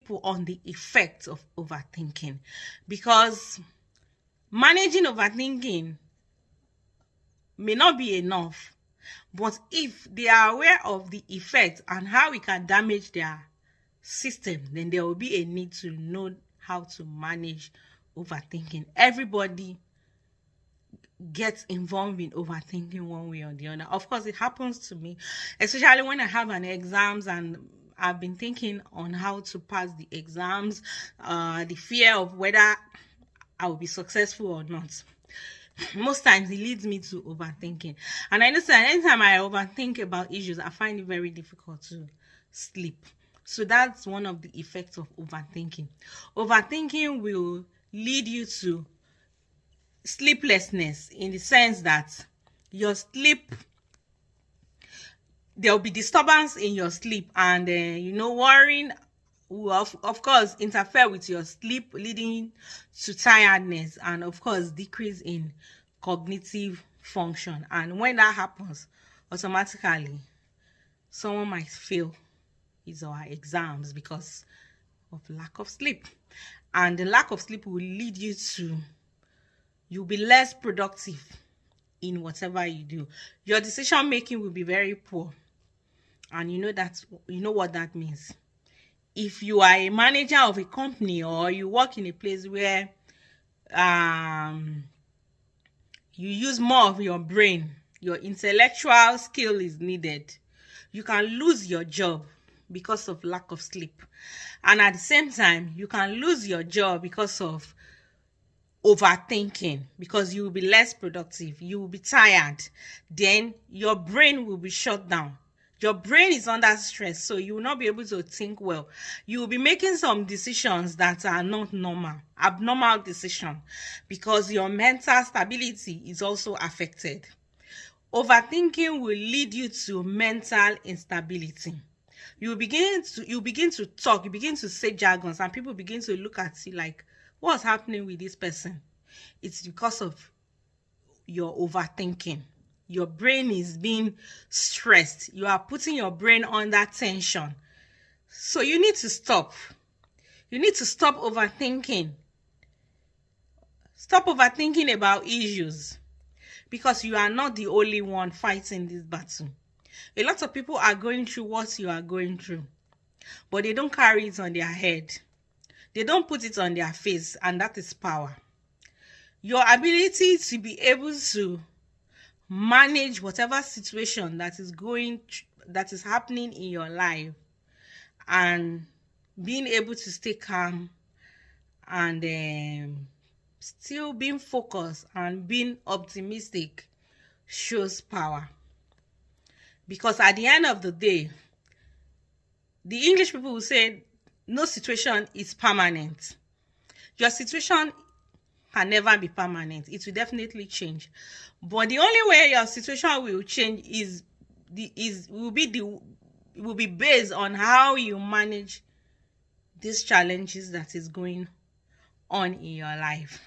people on the effects of overthinking, because managing overthinking may not be enough, but if they are aware of the effect and how it can damage their system, then there will be a need to know how to manage overthinking. Everybody gets involved in overthinking one way or the other. Of course, it happens to me, especially when I have an exams and I've been thinking on how to pass the exams, the fear of whether I will be successful or not. Most times it leads me to overthinking. And I know that anytime I overthink about issues, I find it very difficult to sleep. So that's one of the effects of overthinking. Overthinking will lead you to sleeplessness, in the sense that your sleep, there will be disturbance in your sleep, and worrying will of course interfere with your sleep, leading to tiredness and of course decrease in cognitive function. And when that happens, automatically someone might fail his or her exams because of lack of sleep. And the lack of sleep will lead you to, you'll be less productive in whatever you do. Your decision making will be very poor. And you know what that means. If you are a manager of a company, or you work in a place where you use more of your brain, your intellectual skill is needed, you can lose your job because of lack of sleep. And at the same time, you can lose your job because of overthinking, because you will be less productive, you will be tired, then your brain will be shut down. Your brain is under stress, so you will not be able to think well. You will be making some decisions that are not normal, abnormal decisions, because your mental stability is also affected. Overthinking will lead you to mental instability. You begin to talk, you begin to say jargons, and people begin to look at you like, what's happening with this person? It's because of your overthinking. Your brain is being stressed. You are putting your brain under tension. So you need to stop. You need to stop overthinking. Stop overthinking about issues, because you are not the only one fighting this battle. A lot of people are going through what you are going through, but they don't carry it on their head. They don't put it on their face, and that is power. Your ability to be able to manage whatever situation that is happening in your life, and being able to stay calm and still being focused and being optimistic shows power. Because at the end of the day, the English people will say no situation is permanent. Your situation can never be permanent. It will definitely change. But the only way your situation will change will be based on how you manage these challenges that is going on in your life.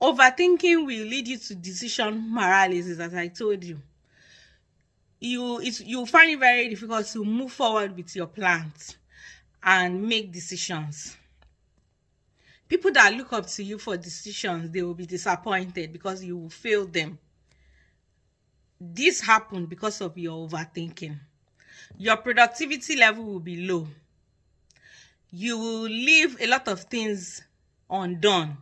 Overthinking will lead you to decision paralysis, as I told you. You find it very difficult to move forward with your plans and make decisions. People that look up to you for decisions, they will be disappointed because you will fail them. This happened because of your overthinking. Your productivity level will be low. You will leave a lot of things undone.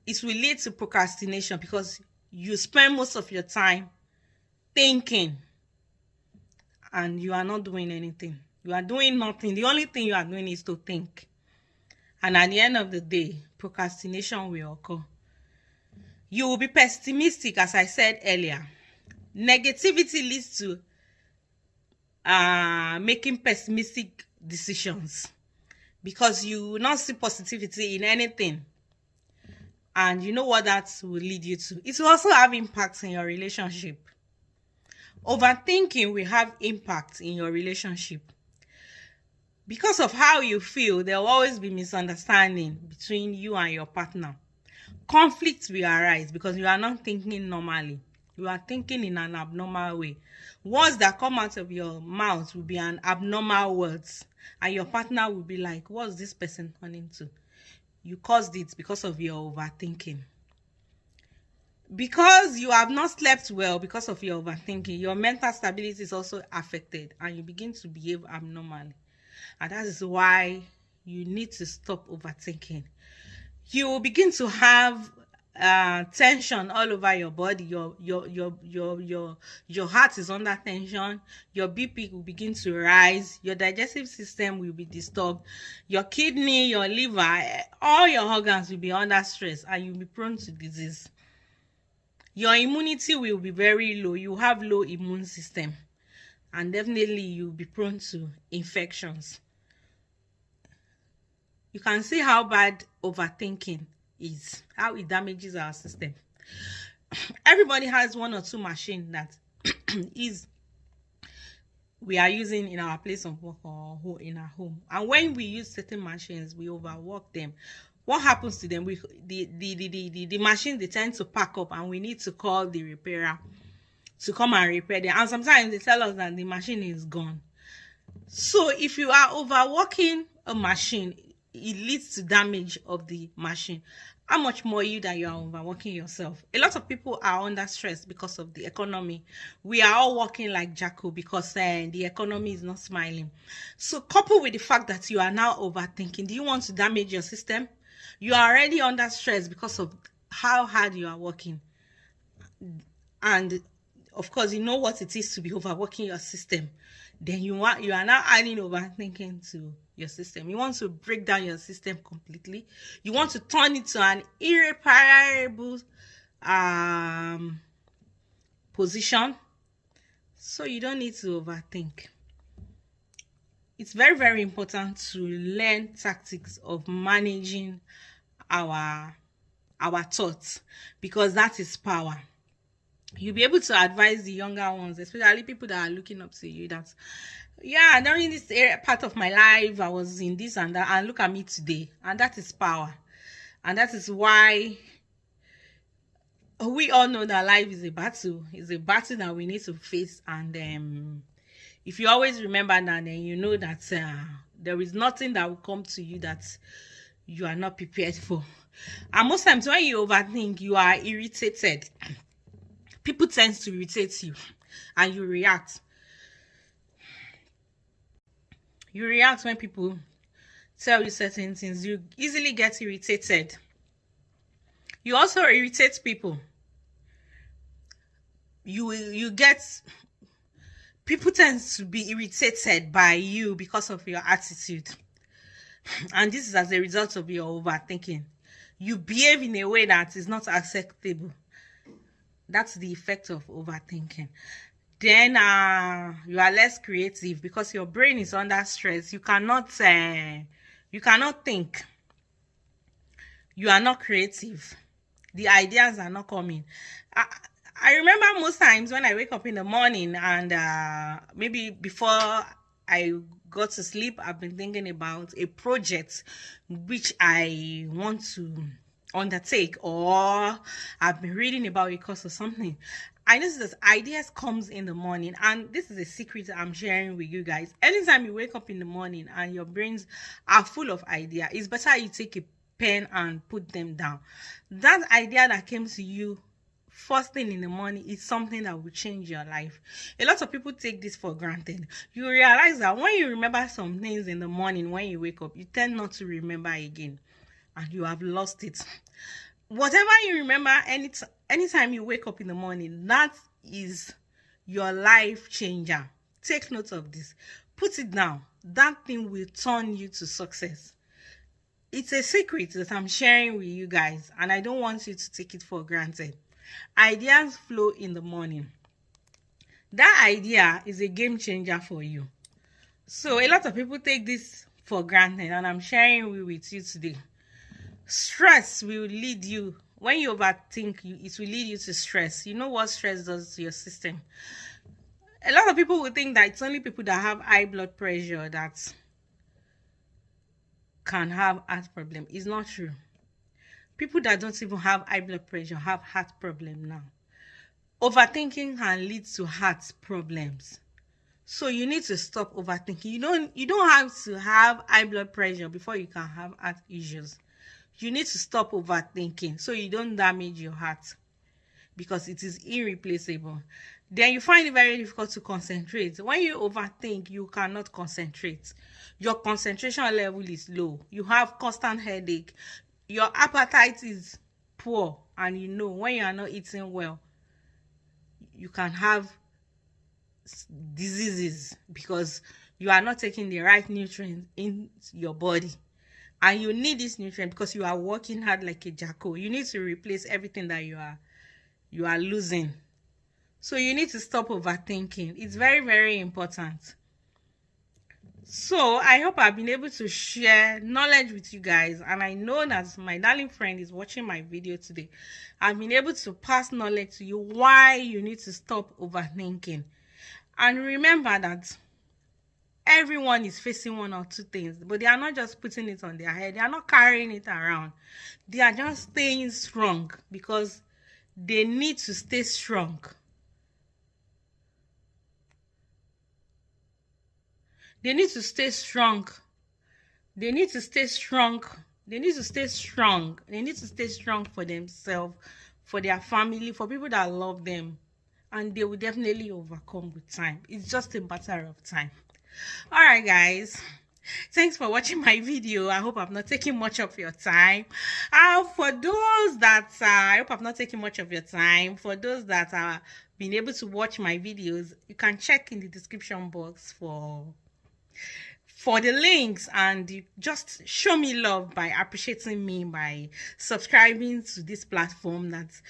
It will lead to procrastination because you spend most of your time thinking and you are not doing anything. You are doing nothing. The only thing you are doing is to think. And at the end of the day, procrastination will occur. You will be pessimistic, as I said earlier. Negativity leads to making pessimistic decisions because you will not see positivity in anything. And you know what that will lead you to? It will also have impacts in your relationship. Overthinking will have impact in your relationship. Because of how you feel, there will always be misunderstanding between you and your partner. Conflict will arise because you are not thinking normally. You are thinking in an abnormal way. Words that come out of your mouth will be an abnormal words. And your partner will be like, what's this person turning to? You caused it because of your overthinking. Because you have not slept well because of your overthinking, your mental stability is also affected and you begin to behave abnormally. And that is why you need to stop overthinking. You will begin to have tension all over your body. Your heart is under tension. Your BP will begin to rise. Your digestive system will be disturbed. Your kidney, your liver, all your organs will be under stress and you'll be prone to disease. Your immunity will be very low. You have low immune system and definitely you'll be prone to infections. You can see how bad overthinking is, how it damages our system. Everybody has one or two machines that we are using in our place of work or in our home. And when we use certain machines, we overwork them. What happens to them? The machines, they tend to pack up and we need to call the repairer to come and repair them. And sometimes they tell us that the machine is gone. So if you are overworking a machine, it leads to damage of the machine. How much more you that you are overworking yourself? A lot of people are under stress because of the economy. We are all working like jackal because the economy is not smiling. So coupled with the fact that you are now overthinking, do you want to damage your system? You are already under stress because of how hard you are working. And of course, you know what it is to be overworking your system. Then you are now adding overthinking to your system. You want to break down your system completely. You want to turn it to an irreparable position. So you don't need to overthink. It's very, very important to learn tactics of managing our thoughts, because that is power. You'll be able to advise the younger ones, especially people that are looking up to you, that yeah, during this part of my life I was in this and that, and look at me today. And that is power. And that is why we all know that life is a battle. It's a battle that we need to face. And if you always remember that, then you know that there is nothing that will come to you that you are not prepared for. And most times when you overthink, you are irritated. People tend to irritate you and you react. You react when people tell you certain things. You easily get irritated. You also irritate people. People tend to be irritated by you because of your attitude. And this is as a result of your overthinking. You behave in a way that is not acceptable. That's the effect of overthinking. Then you are less creative because your brain is under stress. You cannot think. You are not creative. The ideas are not coming. I remember most times when I wake up in the morning and maybe before I go to sleep, I've been thinking about a project which I want to undertake, or I've been reading about a course or something. I notice that ideas comes in the morning, and this is a secret I'm sharing with you guys. Anytime you wake up in the morning and your brains are full of ideas, it's better you take a pen and put them down. That idea that came to you first thing in the morning is something that will change your life. A lot of people take this for granted. You realize that when you remember some things in the morning when you wake up, you tend not to remember again, and you have lost it. Whatever you remember anytime you wake up in the morning, that is your life changer. Take note of this. Put it down. That thing will turn you to success. It's a secret that I'm sharing with you guys, and I don't want you to take it for granted. Ideas flow in the morning. That idea is a game changer for you. So a lot of people take this for granted, and I'm sharing with you today. Stress will lead you, when you overthink, it will lead you to stress. You know what stress does to your system? A lot of people will think that it's only people that have high blood pressure that can have heart problem. It's not true. People that don't even have high blood pressure have heart problem now. Overthinking can lead to heart problems. So you need to stop overthinking. You don't have to have high blood pressure before you can have heart issues. You need to stop overthinking so you don't damage your heart, because it is irreplaceable. Then you find it very difficult to concentrate. When you overthink, you cannot concentrate. Your concentration level is low. You have constant headache. Your appetite is poor, and when you are not eating well, you can have diseases because you are not taking the right nutrients in your body. And you need this nutrient because you are working hard like a jackal. You need to replace everything that you are losing. So you need to stop overthinking. It's very, very important. So I hope I've been able to share knowledge with you guys, and I know that my darling friend is watching my video today. I've been able to pass knowledge to you why you need to stop overthinking. And remember that everyone is facing one or two things, but they are not just putting it on their head. They are not carrying it around. They are just staying strong because they need to stay strong. They need to stay strong. They need to stay strong. They need to stay strong. They need to stay strong for themselves, for their family, for people that love them. And they will definitely overcome with time. It's just a matter of time. All right, guys. Thanks for watching my video. I hope I've not taken much of your time. For those that I hope I've not taken much of your time. For those that are being able to watch my videos, you can check in the description box for the links, and you just show me love by appreciating me, by subscribing to this platform. That's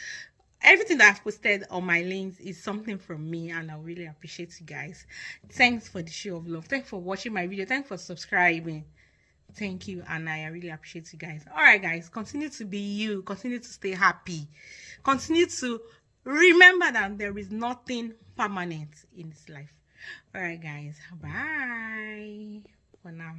everything that I've posted on my links is something from me, and I really appreciate you guys. Thanks for the show of love. Thanks for watching my video. Thanks for subscribing. Thank you, and I really appreciate you guys. All right, guys, continue to be you. Continue to stay happy. Continue to remember that there is nothing permanent in this life. All right, guys, bye for now.